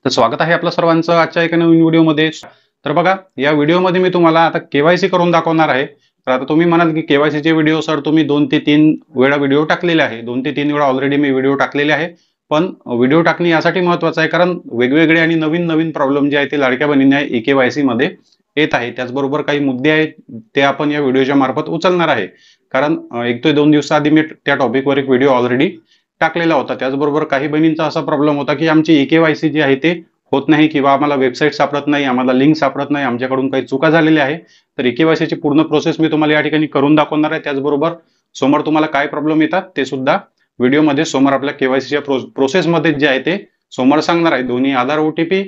तर स्वागत आहे आपल्या सर्वांचं आजच्या एका नवीन व्हिडिओमध्ये. तर बघा, या व्हिडिओमध्ये मी तुम्हाला आता केवायसी करून दाखवणार आहे. तर आता तुम्ही म्हणाल की केवायसीचे व्हिडिओ सर तुम्ही 2 ते 3 वेळा व्हिडिओ टाकलेले आहे. 2 ते 3 वेळा ऑलरेडी मी व्हिडिओ टाकलेले आहे. पण व्हिडिओ टाकणे यासाठी महत्त्वाचं आहे, कारण वेगवेगळे आणि नवीन प्रॉब्लेम जे आहे ते लाडक्या बहिणींना ई-केवायसी मध्ये येत आहे. त्याचबरोबर काही मुद्दे आहेत ते आपण या व्हिडिओच्या मार्फत उचलणार आहे. कारण 1 ते 2 दिवसाआधी मी त्या टॉपिकवर एक व्हिडिओ ऑलरेडी टाकलेला होता. त्याचबरोबर काही बहिणींचा असा प्रॉब्लेम होता की आमची ई-केवायसी जी आहे ते होत नाही किंवा आम्हाला वेबसाईट सापडत नाही, आम्हाला लिंक सापडत नाही, आमच्याकडून काही चुका झालेल्या आहे. तर ई-केवायसीची पूर्ण प्रोसेस मी तुम्हाला या ठिकाणी करून दाखवणार आहे. त्याचबरोबर समोर तुम्हाला काय प्रॉब्लेम येतात ते सुद्धा व्हिडिओमध्ये समोर आपल्या केवायसीच्या प्रोसेसमध्ये जे आहे ते समोर सांगणार आहे. दोन्ही आधार ओटीपी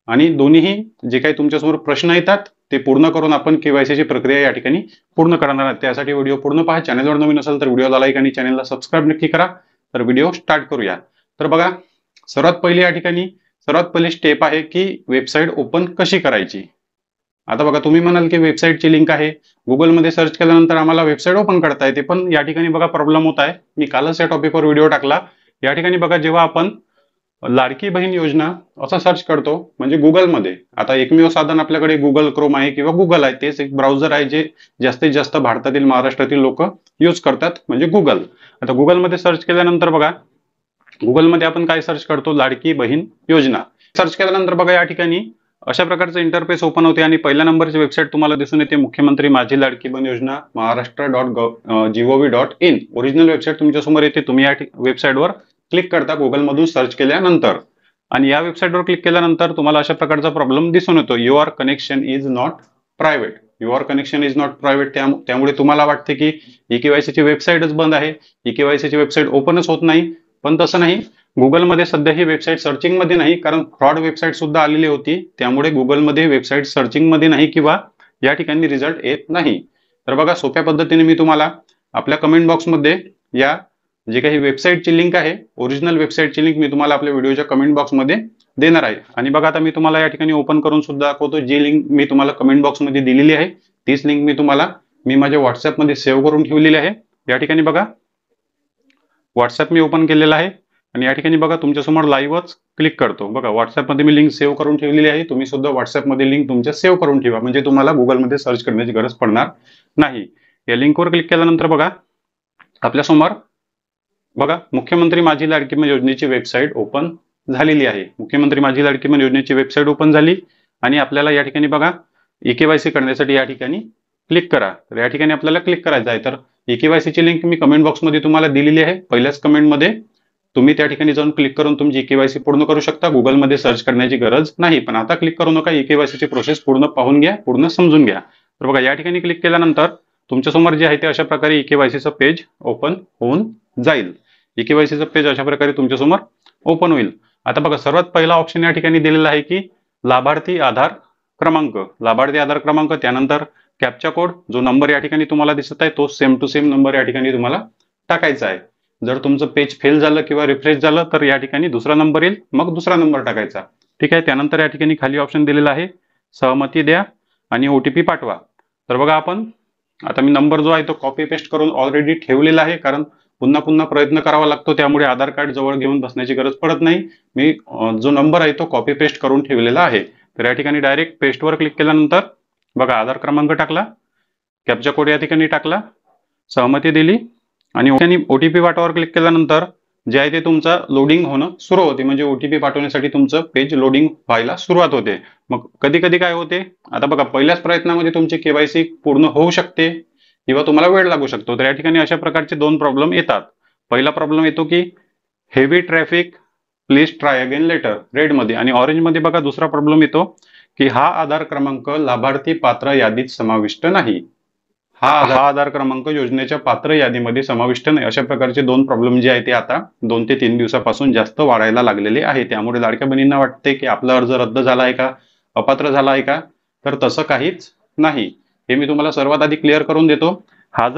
आणि दोन्हीही जे काही तुमच्यासमोर प्रश्न येतात ते पूर्ण करून आपण केवायसीची प्रक्रिया या ठिकाणी पूर्ण करणार आहोत. त्यासाठी व्हिडिओ पूर्ण पहा. चॅनलवर नवीन असेल तर व्हिडिओला लाईक आणि चॅनलला सबस्क्राईब नक्की करा. तर व्हिडिओ स्टार्ट करूया. तर बघा, सर्वात पहिली स्टेप आहे की वेबसाईट ओपन कशी करायची. आता बघा, तुम्ही म्हणाल की वेबसाईटची लिंक आहे, गुगलमध्ये सर्च केल्यानंतर आम्हाला वेबसाईट ओपन करता येते. पण या ठिकाणी बघा प्रॉब्लेम होत आहे. मी कालच या टॉपिकवर व्हिडिओ टाकला. या ठिकाणी बघा, जेव्हा आपण लाडकी बहीण योजना असं सर्च करतो म्हणजे गुगलमध्ये, आता एकमेव साधन आपल्याकडे गुगल क्रोम आहे किंवा गुगल आहे, तेच एक ब्राउझर आहे जे जास्तीत जास्त भारतातील महाराष्ट्रातील लोक यूज करतात म्हणजे गुगल. आता गुगलमध्ये सर्च केल्यानंतर बघा, गुगलमध्ये आपण काय सर्च करतो, लाडकी बहीण योजना सर्च केल्यानंतर बघा या ठिकाणी अशा प्रकारचं इंटरफेस ओपन होते आणि पहिल्या नंबरची वेबसाईट तुम्हाला दिसून येते, मुख्यमंत्री माझी लाडकी बहीण योजना महाराष्ट्र.gov.in. ओरिजिनल वेबसाईट तुमच्या समोर येते. तुम्ही या वेबसाईटवर क्लिक करता गुगलमधून सर्च केल्यानंतर, आणि या वेबसाईटवर क्लिक केल्यानंतर तुम्हाला अशा प्रकारचा प्रॉब्लेम दिसून येतो, your connection is not private. Your connection is not private. त्यामुळे तुम्हाला वाटते की ई-केवायसीची वेबसाईटच बंद आहे, ई-केवायसीची वेबसाईट ओपनच होत नाही. पण तसं नाही. गुगलमध्ये सध्या ही वेबसाईट सर्चिंग मध्ये नाही, कारण फ्रॉड वेबसाईट सुद्धा आलेली होती. त्यामुळे गुगलमध्ये वेबसाईट सर्चिंग मध्ये नाही किंवा या ठिकाणी रिझल्ट येत नाही. तर बघा, सोप्या पद्धतीने मी तुम्हाला आपल्या कमेंट बॉक्समध्ये या जे काही वेबसाईटची लिंक आहे, ओरिजिनल वेबसाईटची लिंक मी तुम्हाला आपल्या व्हिडिओच्या कमेंट बॉक्समध्ये देणार आहे. आणि बघा, आता मी तुम्हाला या ठिकाणी ओपन करून सुद्धा दाखवतो. जी लिंक मी तुम्हाला कमेंट बॉक्समध्ये दिलेली आहे तीच लिंक मी माझ्या व्हॉट्सअपमध्ये सेव्ह करून ठेवलेली आहे. या ठिकाणी बघा, व्हॉट्सअप मी ओपन केलेला आहे आणि या ठिकाणी बघा तुमच्यासमोर लाईव्हच क्लिक करतो. बघा, व्हॉट्सअपमध्ये मी लिंक सेव्ह करून ठेवलेली आहे. तुम्ही सुद्धा व्हॉट्सअपमध्ये लिंक तुमच्या सेव्ह करून ठेवा, म्हणजे तुम्हाला गुगलमध्ये सर्च करण्याची गरज पडणार नाही. या लिंकवर क्लिक केल्यानंतर बघा, आपल्यासमोर बघा मुख्यमंत्री माझी लाडकी बहीण योजनेची वेबसाईट ओपन झालेली आहे. मुख्यमंत्री माझी लाडकी बहीण योजनेची वेबसाईट ओपन झाली आणि आपल्याला या ठिकाणी बघा ई-केवायसी करण्यासाठी या ठिकाणी क्लिक करा. तर या ठिकाणी आपल्याला क्लिक करायचं आहे. तर ई-केवायसीची लिंक मी कमेंट बॉक्समध्ये तुम्हाला दिलेली आहे. पहिल्याच कमेंटमध्ये तुम्ही त्या ठिकाणी जाऊन क्लिक करून तुमची ई-केवायसी पूर्ण करू शकता. गुगलमध्ये सर्च करण्याची गरज नाही. पण आता क्लिक करू नका, ई-केवायसीची प्रोसेस पूर्ण पाहून घ्या, पूर्ण समजून घ्या. तर बघा, या ठिकाणी क्लिक केल्यानंतर तुमच्यासमोर जे आहे ते अशा प्रकारे ई-केवायसीचं पेज ओपन होऊन जाईल. ई-केवायसीचं पेज अशा प्रकारे तुमच्यासमोर ओपन होईल. आता बघा, सर्वात पहिला ऑप्शन या ठिकाणी दिलेला आहे की लाभार्थी आधार क्रमांक. लाभार्थी आधार क्रमांक, त्यानंतर कॅप्चा कोड, जो नंबर या ठिकाणी तुम्हाला दिसत आहे तो सेम टू सेम नंबर या ठिकाणी तुम्हाला टाकायचा आहे. जर तुमचं पेज फेल झालं किंवा रिफ्रेश झालं तर या ठिकाणी दुसरा नंबर येईल, मग दुसरा नंबर टाकायचा. ठीक आहे. त्यानंतर या ठिकाणी खाली ऑप्शन दिलेला आहे सहमती द्या आणि ओटीपी पाठवा. तर बघा, आता मी नंबर जो आहे तो कॉपी पेस्ट करून ऑलरेडी ठेवलेला आहे, कारण पुन्हा पुन्हा प्रयत्न करावा लागतो. त्यामुळे आधार कार्ड जवळ घेऊन बसण्याची गरज पडत नाही. मी जो नंबर आहे तो कॉपी पेस्ट करून ठेवलेला आहे. तर या ठिकाणी डायरेक्ट पेस्टवर क्लिक केल्यानंतर बघा, आधार क्रमांक टाकला, कॅप्चा कोड या ठिकाणी टाकला, सहमती दिली आणि ओटीपी पाठवावर क्लिक केल्यानंतर जे आहे ते तुमचं लोडिंग होणं सुरू होते. म्हणजे ओटीपी पाठवण्यासाठी तुमचं पेज लोडिंग व्हायला सुरुवात होते. मग कधी कधी काय होते, आता बघा, पहिल्याच प्रयत्नामध्ये तुमची केवायसी पूर्ण होऊ शकते किंवा तुम्हाला वेळ लागू शकतो. तर या ठिकाणी अशा प्रकारचे 2 प्रॉब्लेम येतात. पहिला प्रॉब्लेम येतो की heavy traffic, please try again later, रेडमध्ये. आणि ऑरेंजमध्ये बघा दुसरा प्रॉब्लेम येतो की हा आधार क्रमांक लाभार्थी पात्र यादीत समाविष्ट नाही. हा आधार क्रमांक योजनेच्या पात्र यादीमध्ये समाविष्ट नाही. अशा प्रकारचे 2 प्रॉब्लेम जे आहे ते आता 2 ते 3 दिवसापासून जास्त वाढायला लागलेले आहे. त्यामुळे लाडक्या बहिणींना वाटते की आपला अर्ज रद्द झाला आहे का, अपात्र झाला आहे का, तर तसं काहीच नाही. हे मी तुम्हाला सर्वात आधी क्लिअर करून देतो. हा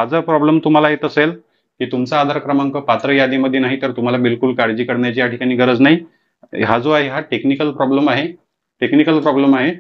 जर प्रॉब्लेम तुम्हाला येत असेल की तुमचा आधार क्रमांक पात्र यादीमध्ये नाही, तर तुम्हाला बिलकुल काळजी करण्याची या ठिकाणी गरज नाही. हा जो आहे हा टेक्निकल प्रॉब्लेम आहे.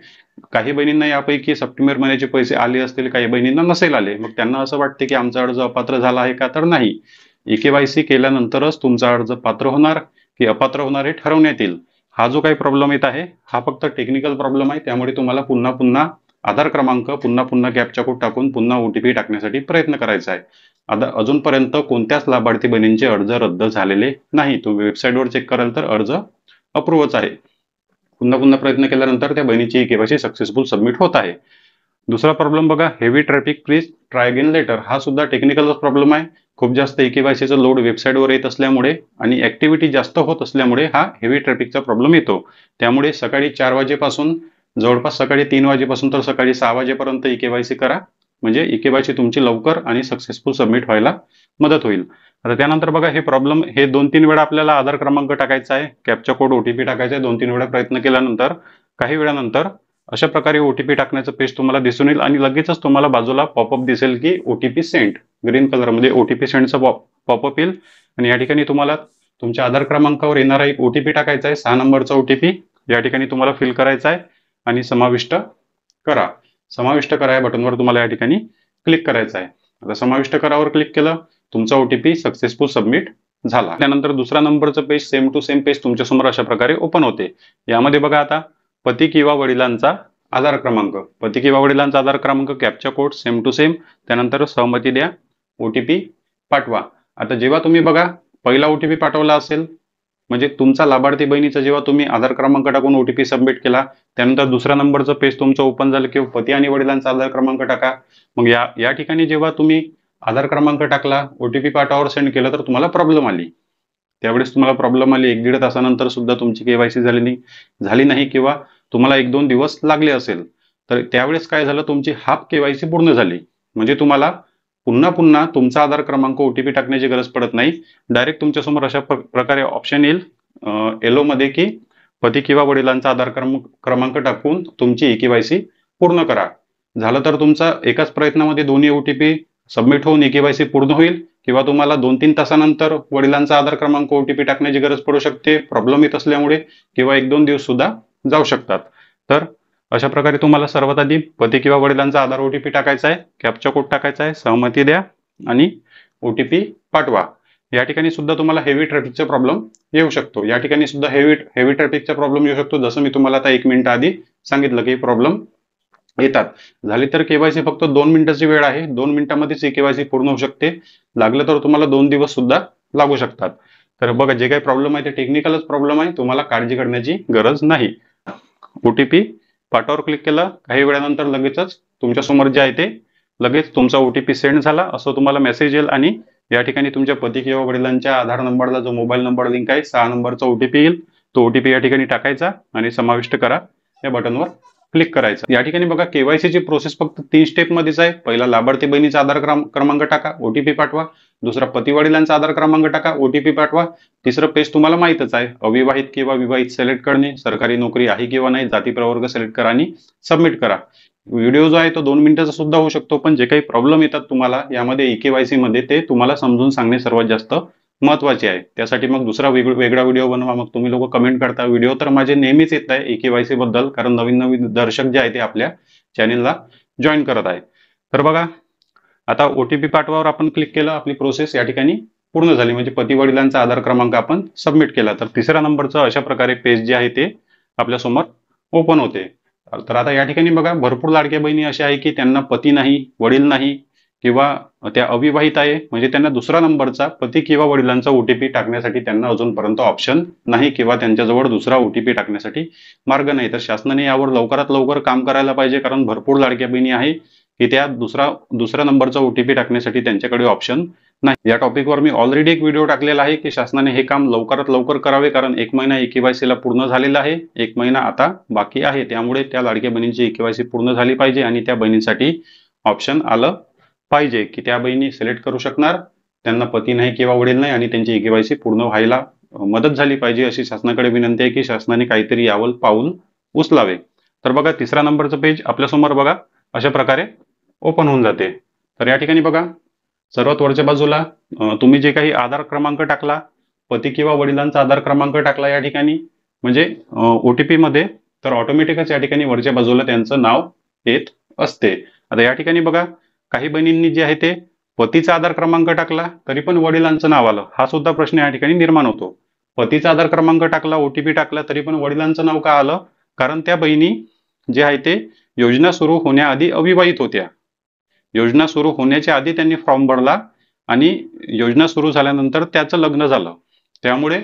काही बहिणींना यापैकी सप्टेंबर महिन्याचे पैसे आले असतील, काही बहिणींना नसेल आले. मग त्यांना असं वाटते की आमचा अर्ज अपात्र झाला आहे का, तर नाही. ई-केवायसी केल्यानंतरच तुमचा अर्ज पात्र होणार की अपात्र होणार हे ठरवण्यात येईल. हा जो काही प्रॉब्लेम येत आहे हा फक्त टेक्निकल प्रॉब्लेम आहे, त्यामुळे तुम्हाला पुन्हा पुन्हा आधार क्रमांक पुन्हा पुन्हा कॅप्चा कोड टाकून पुन्हा ओटीपी टाकण्यासाठी प्रयत्न करायचा आहे. आता अजूनपर्यंत कोणत्याच लाभार्थी बहिणींचे अर्ज रद्द झालेले नाही. तुम्ही वेबसाईटवर चेक कराल तर अर्ज अप्रूव्हच आहे. पुन्हा पुन्हा प्रयत्न केल्यानंतर त्या बहिणीची केवायसी सक्सेसफुल सबमिट होत आहे. दुसरा प्रॉब्लेम बघा, heavy traffic please try again letter. हा सुद्धा टेक्निकल प्रॉब्लेम आहे. खूप जास्त केवायसीचा लोड वेबसाईटवर येत असल्यामुळे आणि ऍक्टिव्हिटी जास्त होत असल्यामुळे हा हेवी ट्रॅफिकचा प्रॉब्लेम येतो. त्यामुळे सकाळी 4 वाजेपासून जवळपास सकाळी 3 वाजेपासून तर सकाळी 6 वाजेपर्यंत केवायसी करा, म्हणजे केवायसी तुमची लवकर आणि सक्सेसफुल सबमिट व्हायला मदत होईल. आता त्यानंतर बघा, हे प्रॉब्लेम हे 2-3 वेळा आपल्याला आधार क्रमांक टाकायचा आहे, कॅप्चा कोड ओटीपी टाकायचा आहे. 2-3 वेळा प्रयत्न केल्यानंतर काही वेळानंतर अशा प्रकारे ओटीपी टाकण्याचं पेज तुम्हाला दिसून येईल आणि लगेचच तुम्हाला बाजूला पॉपअप दिसेल की ओटीपी सेंट. ग्रीन कलरमध्ये ओटीपी सेंटचा पॉपअप येईल आणि या ठिकाणी तुम्हाला तुमच्या आधार क्रमांकावर येणारा एक ओटीपी टाकायचा आहे. 6 नंबरचा ओटीपी या ठिकाणी तुम्हाला फिल करायचा आहे आणि समाविष्ट करा. समाविष्ट करा या बटनवर तुम्हाला या ठिकाणी क्लिक करायचं आहे. आता समाविष्ट करावर क्लिक केलं, तुमचा ओटीपी सक्सेसफुल सबमिट झाला. त्यानंतर दुसरा नंबरचं page same to same page तुमच्यासमोर अशा प्रकारे ओपन होते. यामध्ये बघा, आता पती किंवा वडिलांचा आधार क्रमांक, पती किंवा वडिलांचा आधार क्रमांक, captcha code same to same, त्यानंतर सहमती द्या, ओटीपी पाठवा. आता जेव्हा तुम्ही बघा पहिला ओटीपी पाठवला असेल, म्हणजे तुमचा लाभार्थी बहिणीचा जेव्हा तुम्ही आधार क्रमांक टाकून ओटीपी सबमिट केला, त्यानंतर दुसऱ्या नंबरचं पेज तुमचं ओपन झालं किंवा पती आणि वडिलांचा आधार क्रमांक टाका. मग या ठिकाणी जेव्हा तुम्ही आधार क्रमांक टाकला, ओटीपी पाठावर सेंड केलं, तर तुम्हाला प्रॉब्लेम आली. त्यावेळेस तुम्हाला प्रॉब्लेम आली, 1-1.5 तासानंतर सुद्धा तुमची केवायसी झाली नाही किंवा तुम्हाला 1-2 दिवस लागले असेल, तर त्यावेळेस काय झालं, तुमची हाफ केवायसी पूर्ण झाली. म्हणजे तुम्हाला पुन्हा पुन्हा तुमचा आधार क्रमांक ओटीपी टाकण्याची गरज पडत नाही. डायरेक्ट तुमच्यासमोर अशा प्रकारे ऑप्शन येईल येलो मध्ये की पती किंवा वडिलांचा आधार क्रमांक टाकून तुमची केवायसी पूर्ण करा. झालं तर तुमचा एकाच प्रयत्नामध्ये दोन्ही ओटीपी सबमिट होऊन केवायसी पूर्ण होईल, किंवा तुम्हाला 2-3 तासानंतर वडिलांचा आधार क्रमांक ओटीपी टाकण्याची गरज पडू शकते प्रॉब्लेम येत असल्यामुळे, किंवा 1-2 दिवस सुद्धा जाऊ शकतात. तर अशा प्रकारे तुम्हाला सर्वात आधी पती किंवा वडिलांचा आधार ओटीपी टाकायचा आहे, कॅप्चा कोड टाकायचा आहे, सहमती द्या आणि ओटीपी पाठवा. या ठिकाणी सुद्धा तुम्हाला हेवी ट्रॅफिकचा प्रॉब्लेम येऊ शकतो. या ठिकाणी सुद्धा हेवी ट्रॅफिकचा प्रॉब्लेम येऊ शकतो. जसं मी तुम्हाला आता 1 मिनिट आधी सांगितलं की प्रॉब्लेम येतात. झाली तर केवायसी फक्त 2 मिनिटाची वेळ आहे. 2 मिनिटांमध्येच ही केवायसी पूर्ण होऊ शकते. लागलं तर तुम्हाला 2 दिवस सुद्धा लागू शकतात. तर बघा, जे काही प्रॉब्लेम आहे ते टेक्निकलच प्रॉब्लेम आहे, तुम्हाला काळजी करण्याची गरज नाही. ओटीपी पाठावर क्लिक केलं, काही वेळानंतर लगेचच तुमच्या समोर जे आहे ते लगेच तुमचा ओटीपी सेंड झाला असं तुम्हाला मेसेज येईल आणि या ठिकाणी तुमच्या पती किंवा वडिलांच्या आधार नंबरला जो मोबाईल नंबर लिंक आहे 6 नंबरचा ओटीपी येईल. तो ओटीपी या ठिकाणी टाकायचा आणि समाविष्ट करा या बटनवर क्लिक करायचं. या ठिकाणी बघा, केवायसीची प्रोसेस फक्त 3 स्टेप मध्येच आहे. पहिला लाभार्थी बहिणीचा आधार क्रमांक टाका, ओटीपी पाठवा. दुसरा पती वडिलांचा आधार क्रमांक टाका, ओटीपी पाठवा. तिसरं पेज तुम्हाला माहितच आहे, अविवाहित किंवा विवाहित सिलेक्ट करणे, सरकारी नोकरी आहे किंवा नाही, जाती प्रवर्ग सिलेक्ट करा आणि सबमिट करा. व्हिडिओ जो आहे तो 2 मिनिटाचा सुद्धा होऊ शकतो, पण जे काही प्रॉब्लेम येतात तुम्हाला यामध्ये केवायसी मध्ये ते तुम्हाला समजून सांगणे सर्वात जास्त महत्वाचे आहे. त्यासाठी मग दुसरा वेगळा व्हिडिओ बनवा. मग तुम्ही लोक कमेंट करता, व्हिडिओ तर माझे नेहमीच येत आहे केवायसी बद्दल, कारण नवीन नवीन दर्शक जे आहे ते आपल्या चॅनेलला जॉईन करत आहे. तर बघा, आता ओटीपी पाठवावर आपण क्लिक केलं, आपली प्रोसेस या ठिकाणी पूर्ण झाली, म्हणजे पती वडिलांचा आधार क्रमांक आपण सबमिट केला. तर तिसऱ्या नंबरचं अशा प्रकारे पेज जे आहे ते आपल्या समोर ओपन होते. तर आता या ठिकाणी बघा, भरपूर लाडक्या बहिणी अशा आहे की त्यांना पती नाही, वडील नाही किंवा त्या अविवाहित आहे, म्हणजे त्यांना दुसरा नंबरचा पती किंवा वडिलांचा ओटीपी टाकण्यासाठी त्यांना अजूनपर्यंत ऑप्शन नाही किंवा त्यांच्याजवळ दुसरा ओटीपी टाकण्यासाठी मार्ग नाही. तर शासनाने यावर लवकरात लवकर काम करायला पाहिजे, कारण भरपूर लाडक्या बहिणी आहे की त्या दुसऱ्या नंबरचा ओटीपी टाकण्यासाठी त्यांच्याकडे ऑप्शन नाही. या टॉपिकवर मी ऑलरेडी एक व्हिडिओ टाकलेला आहे की शासनाने हे काम लवकरात लवकर करावे, कारण 1 महिना केवायसीला पूर्ण झालेला आहे, 1 महिना आता बाकी आहे. त्यामुळे त्या लाडक्या बहिणींची केवायसी पूर्ण झाली पाहिजे आणि त्या बहिणींसाठी ऑप्शन आलं पाहिजे की त्या बहिणी सिलेक्ट करू शकणार, त्यांना पती नाही किंवा वडील नाही आणि त्यांची केवायसी पूर्ण व्हायला मदत झाली पाहिजे. अशी शासनाकडे विनंती आहे की शासनाने काहीतरी यावर पाऊल उचलावे. तर बघा, तिसरा नंबरचं पेज आपल्यासमोर बघा अशा प्रकारे ओपन होऊन जाते. तर या ठिकाणी बघा, सर्वात वरच्या बाजूला तुम्ही जे काही आधार क्रमांक टाकला, पती किंवा वडिलांचा आधार क्रमांक टाकला या ठिकाणी, म्हणजे ओटीपी मध्ये, तर ऑटोमॅटिकच या ठिकाणी वरच्या बाजूला त्यांचं नाव येत असते. आता या ठिकाणी बघा, काही बहिणींनी जे आहे ते पतीचा आधार क्रमांक टाकला तरी पण वडिलांचं नाव आलं, हा सुद्धा प्रश्न या ठिकाणी निर्माण होतो. पतीचा आधार क्रमांक टाकला, ओटीपी टाकला, तरी पण वडिलांचं नाव का आलं? कारण त्या बहिणी जे आहे ते योजना सुरू होण्याआधी अविवाहित होत्या. योजना सुरू होण्याच्या आधी त्यांनी फॉर्म भरला आणि योजना सुरू झाल्यानंतर त्याचं लग्न झालं. त्यामुळे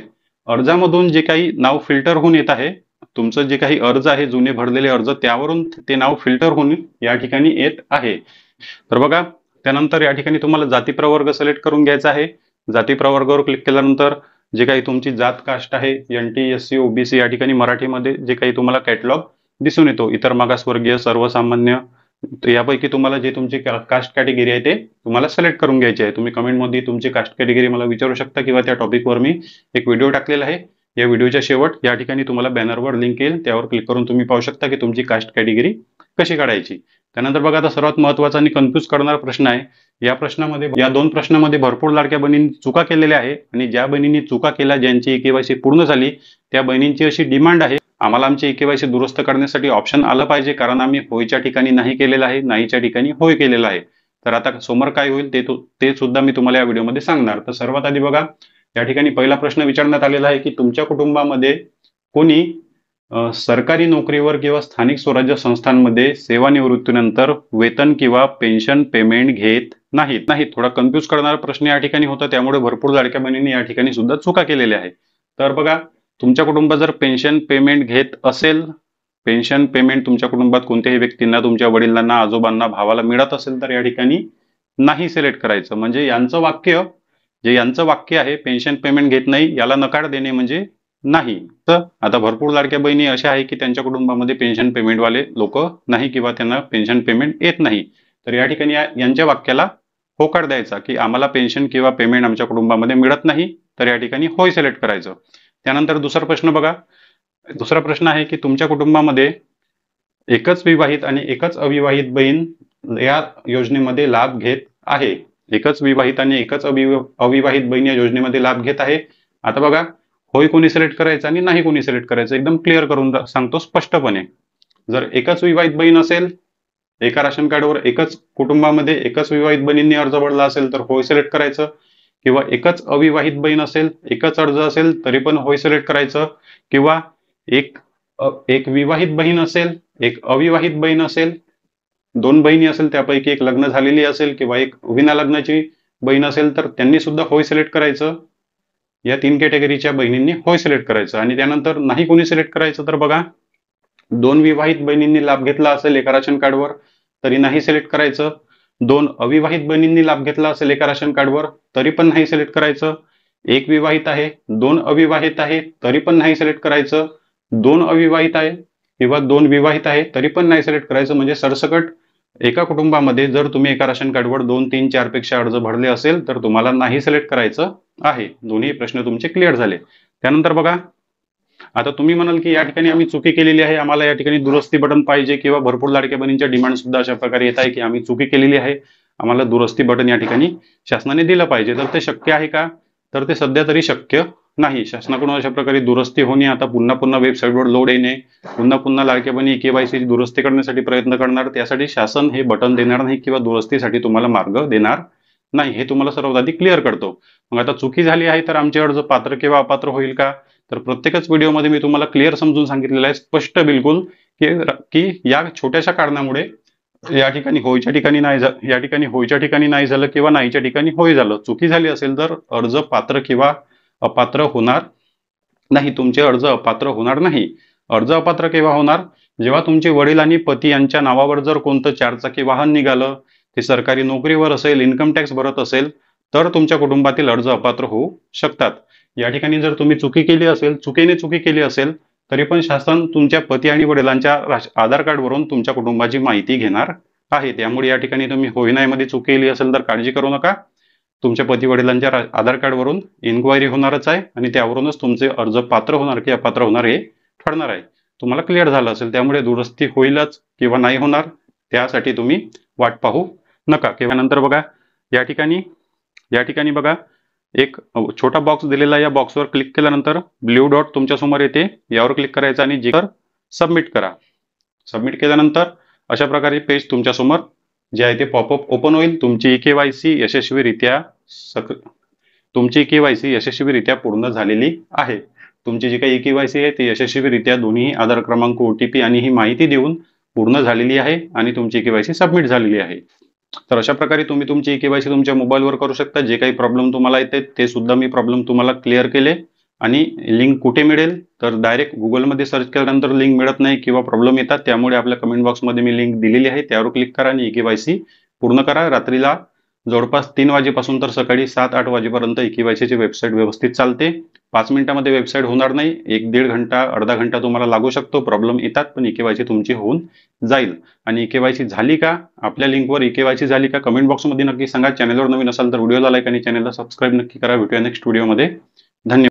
अर्जामधून जे काही नाव फिल्टर होऊन येत आहे, तुमचं जे काही अर्ज आहे, जुने भरलेले अर्ज, त्यावरून ते नाव फिल्टर होऊन या ठिकाणी येत आहे. तर बघा, त्यानंतर या ठिकाणी तुम्हाला जाती प्रवर्ग सिलेक्ट करून घ्यायचा आहे. जाती प्रवर्गावर क्लिक केल्यानंतर जे काही तुमची जात कास्ट आहे, NT, SC, OBC, या ठिकाणी मराठीमध्ये जे काही तुम्हाला कॅटलॉग दिसून येतो, इतर मागासवर्गीय, सर्वसामान्य, यापैकी तुम्हाला जे तुमची कास्ट कॅटेगरी आहे ते तुम्हाला सिलेक्ट करून घ्यायची आहे. तुम्ही कमेंटमध्ये तुमची कास्ट कॅटेगरी मला विचारू शकता किंवा त्या टॉपिकवर मी एक व्हिडिओ टाकलेला आहे. या व्हिडिओच्या शेवट या ठिकाणी तुम्हाला बॅनरवर लिंक येईल, त्यावर क्लिक करून तुम्ही पाहू शकता की तुमची कास्ट कॅटेगरी कशी काढायची. त्यानंतर बघा, आता सर्वात महत्त्वाचा आणि कन्फ्यूज करणारा प्रश्न आहे. या दोन प्रश्नामध्ये भरपूर लाडक्या बहिणींनी चुका केलेल्या आहे आणि ज्या बहिणींनी चुका केल्या, ज्यांची केवायसी पूर्ण झाली, त्या बहिणींची अशी डिमांड आहे, आम्हाला आमची केवायसी दुरुस्त करण्यासाठी ऑप्शन आलं पाहिजे, कारण आम्ही होयच्या ठिकाणी नाही केलेलं आहे, नाहीच्या ठिकाणी होय केलेलं आहे. तर आता समोर काय होईल ते सुद्धा मी तुम्हाला या व्हिडिओमध्ये सांगणार. तर सर्वात आधी बघा, या ठिकाणी पहिला प्रश्न विचारण्यात आलेला आहे की तुमच्या कुटुंबामध्ये कोणी सरकारी नोकरीवर किंवा स्थानिक स्वराज्य संस्थांमध्ये सेवानिवृत्तीनंतर वेतन किंवा पेन्शन पेमेंट घेत नाहीत. थोडा कन्फ्यूज करणारा प्रश्न या ठिकाणी होता, त्यामुळे भरपूर लाडक्या बहिणींनी या ठिकाणी सुद्धा चुका केलेल्या आहे. तर बघा, तुमच्या कुटुंबात जर पेन्शन पेमेंट घेत असेल, पेन्शन पेमेंट तुमच्या कुटुंबात कोणत्याही व्यक्तींना, तुमच्या वडिलांना, आजोबांना, भावाला मिळत असेल, तर या ठिकाणी नाही सिलेक्ट करायचं. म्हणजे यांचं वाक्य आहे, पेन्शन पेमेंट घेत नाही, याला नकार देणे म्हणजे नाही. तर आता भरपूर लाडक्या बहिणी अशा आहे की त्यांच्या कुटुंबामध्ये पेन्शन पेमेंटवाले लोक नाही किंवा त्यांना पेन्शन पेमेंट येत नाही. तर या ठिकाणी यांच्या वाक्याला होकार द्यायचा की आम्हाला पेन्शन किंवा पेमेंट आमच्या कुटुंबामध्ये मिळत नाही. तर या ठिकाणी होय सिलेक्ट करायचं. त्यानंतर दुसरा प्रश्न बघा, दुसरा प्रश्न आहे की तुमच्या कुटुंबामध्ये एकच विवाहित आणि एकच अविवाहित बहीण या योजनेमध्ये लाभ घेत आहे. एकच विवाहित आणि एकच अविवाहित बहीण या योजनेमध्ये लाभ घेत आहे. आता बघा, होय कोणी सिलेक्ट करायचं आणि नाही कोणी सिलेक्ट करायचं, एकदम क्लिअर करून सांगतो स्पष्टपणे. जर एकच विवाहित बहीण असेल, एका राशन कार्डवर एकच कुटुंबामध्ये एकच विवाहित बहिणींनी अर्ज भरला असेल तर होय सिलेक्ट करायचं, किंवा एकच अविवाहित बहीण असेल, एकच अर्ज असेल तरी पण होय सिलेक्ट करायचं, किंवा एक विवाहित बहीण असेल, एक अविवाहित बहीण असेल, दोन बहिणी असेल, त्यापैकी एक लग्न झालेली असेल किंवा एक विना लग्नाची बहीण असेल, तर त्यांनी सुद्धा होय सिलेक्ट करायचं. या 3 कॅटेगरीच्या बहिणींनी होय सिलेक्ट करायचं. आणि त्यानंतर नाही कोणी सिलेक्ट करायचं, तर बघा, 2 विवाहित बहिणींनी लाभ घेतला असेल एका राशन कार्डवर तरी नाही सिलेक्ट करायचं. 2 अविवाहित बहिणींनी लाभ घेतला असेल एका राशन कार्डवर तरी पण नाही सिलेक्ट करायचं. 1 विवाहित आहे, 2 अविवाहित आहे, तरी पण नाही सिलेक्ट करायचं. 2 अविवाहित आहे किंवा 2 विवाहित आहे तरी पण नाही सिलेक्ट करायचं. म्हणजे सरसकट एका कुटुंबामध्ये जर तुम्ही एका राशन कार्डवर 2, 3, 4 पेक्षा अर्ज भरले असेल तर तुम्हाला नाही सिलेक्ट करायचं आहे. दोन्ही प्रश्न तुमचे क्लिअर झाले. त्यानंतर बघा, आता तुम्ही म्हणाल की या ठिकाणी आम्ही चुकी केलेली आहे, आम्हाला या ठिकाणी दुरुस्ती बटन पाहिजे, किंवा भरपूर लाडक्या बहिणींच्या डिमांड सुद्धा अशा प्रकारे येत आहे की आम्ही चुकी केलेली आहे, आम्हाला दुरुस्ती बटन या ठिकाणी शासनाने दिलं पाहिजे. तर ते शक्य आहे का? तर ते सध्या तरी शक्य नाही. शासनाकडून अशा प्रकारे दुरुस्ती होणे, आता पुन्हा वेबसाईटवर लोड येणे, पुन्हा लाडक्या बहिणी केवायसी दुरुस्ती करण्यासाठी प्रयत्न करणार, त्यासाठी शासन हे बटन देणार नाही किंवा दुरुस्तीसाठी तुम्हाला मार्ग देणार नाही. हे तुम्हाला सर्वात आधी क्लिअर करतो. मग आता चुकी झाली आहे तर आमचे अर्ज पात्र किंवा अपात्र होईल का? तर प्रत्येकच व्हिडिओमध्ये मी तुम्हाला क्लिअर समजून सांगितलेलं आहे, स्पष्ट बिलकुल, की या छोट्याशा कारणामुळे या ठिकाणी होयच्या ठिकाणी नाही या ठिकाणी होयच्या ठिकाणी नाही झालं किंवा नाहीच्या ठिकाणी होय झालं. चुकी झाली असेल तर अर्ज पात्र किंवा अपात्र होणार नाही. तुमचे अर्ज अपात्र होणार नाही. अर्ज अपात्र केव्हा होणार? जेव्हा तुमचे वडील आणि पती यांच्या नावावर जर कोणतं 4 चाकी वाहन निघालं, ते सरकारी नोकरीवर असेल, इन्कम टॅक्स भरत असेल, तर तुमच्या कुटुंबातील अर्ज अपात्र होऊ शकतात. या ठिकाणी जर तुम्ही चुकीने चुकी केली असेल तरी पण शासन तुमच्या पती आणि वडिलांच्या आधार कार्डवरून तुमच्या कुटुंबाची माहिती घेणार आहे. त्यामुळे या ठिकाणी तुम्ही होय नाही मध्ये चूक केली असेल तर काळजी करू नका. तुमच्या पती वडिलांच्या आधार कार्डवरून इन्क्वायरी होणारच आहे आणि त्यावरूनच तुमचे अर्ज पात्र होणार की अपात्र होणार हे ठरणार आहे. तुम्हाला क्लिअर झालं असेल. त्यामुळे दुरुस्ती होईलच किंवा नाही होणार, त्यासाठी तुम्ही वाट पाहू नका. किंवा नंतर बघा, या ठिकाणी बघा, एक छोटा बॉक्स दिलेला, या बॉक्सवर क्लिक केल्यानंतर ब्ल्यू डॉट तुमच्या समोर येते, यावर क्लिक करायचं आणि जे सबमिट करा. सबमिट केल्यानंतर अशा प्रकारे पेज तुमच्या समोर जे आहे ते पॉपअप ओपन होईल. तुमची केवायसी यशस्वीरित्या तुमची केवायसी यशस्वीरित्या पूर्ण झालेली आहे. तुमची जी काही केवायसी आहे ती यशस्वीरित्या दोन्ही आधार क्रमांक, OTP आणि ही माहिती देऊन पूर्ण झालेली आहे आणि तुमची केवायसी सबमिट झालेली आहे. तर अशा प्रकारे तुम्ही तुमची केवायसी तुमच्या मोबाईलवर करू शकता. जे काही प्रॉब्लेम तुम्हाला येते ते सुद्धा मी प्रॉब्लेम तुम्हाला क्लिअर केले. आणि लिंक कुठे मिळेल तर डायरेक्ट गुगलमध्ये सर्च केल्यानंतर लिंक मिळत नाही किंवा प्रॉब्लेम येतात. त्यामुळे आपल्या कमेंट बॉक्समध्ये मी लिंक दिलेली आहे, त्यावर क्लिक करा आणि केवायसी पूर्ण करा. रात्रीला जवळपास 3 वाजेपासून तर सकाळी 7-8 वाजेपर्यंत केवायसीची वेबसाईट व्यवस्थित चालते. 5 मिनिटामध्ये वेबसाईट होणार नाही, 1-1.5 घंटा, अर्धा घंटा तुम्हाला लागू शकतो. प्रॉब्लेम येतात पण केवायसी तुमची होऊन जाईल. आणि केवायसी झाली का, आपल्या लिंकवर केवायसी झाली का कमेंट बॉक्समध्ये नक्की सांगा. चॅनलवर नवीन असाल तर व्हिडिओला लाईक आणि चॅनलला सबस्क्राईब नक्की करा. भेटूया नेक्स्ट व्हिडिओमध्ये. धन्यवाद.